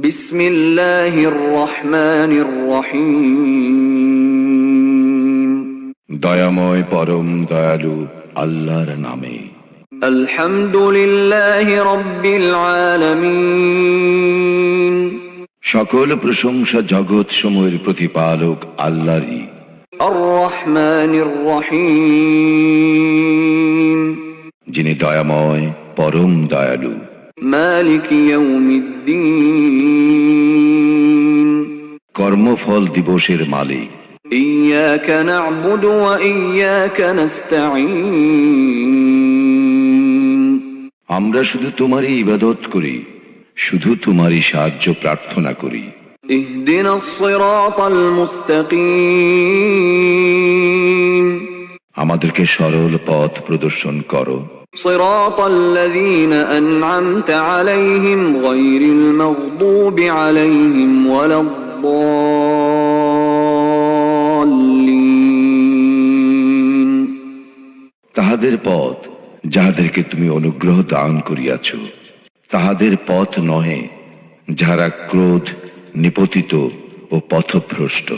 বিসমিল্লাহির রহমানির রহিম। দয়াময় পরম দয়ালু আল্লাহর নামে। আলহামদুলিল্লাহি রাব্বিল আলামিন। সকল প্রশংসা জগৎ সমূহের প্রতিপালক আল্লাহরই। আর রহমানির রহিম। যিনি দয়াময় পরম দয়ালু। মালিক ইয়াউমিদ্দিন। কর্মফল দিবসের মালিক। ইয়্যাকা না'বুদু ওয়া ইয়্যাকা নাস্তাঈন। আমরা শুধু তোমারই ইবাদত করি, শুধু তোমারই সাহায্য প্রার্থনা করি। ইহদিনাস সিরাতাল মুস্তাকিম। আমাদেরকে সরল পথ প্রদর্শন করো। সিরাতাল্লাযীনা আন'আমতা আলাইহিম গায়রিল মাগদুবি আলাইহিম ওয়ালাদ-দাল্লিন। তাহাদের পথ যাহাদেরকে তুমি অনুগ্রহ দান করিয়াছ, তাহাদের পথ নহে যাহারা ক্রোধ নিপতিত ও পথভ্রষ্ট।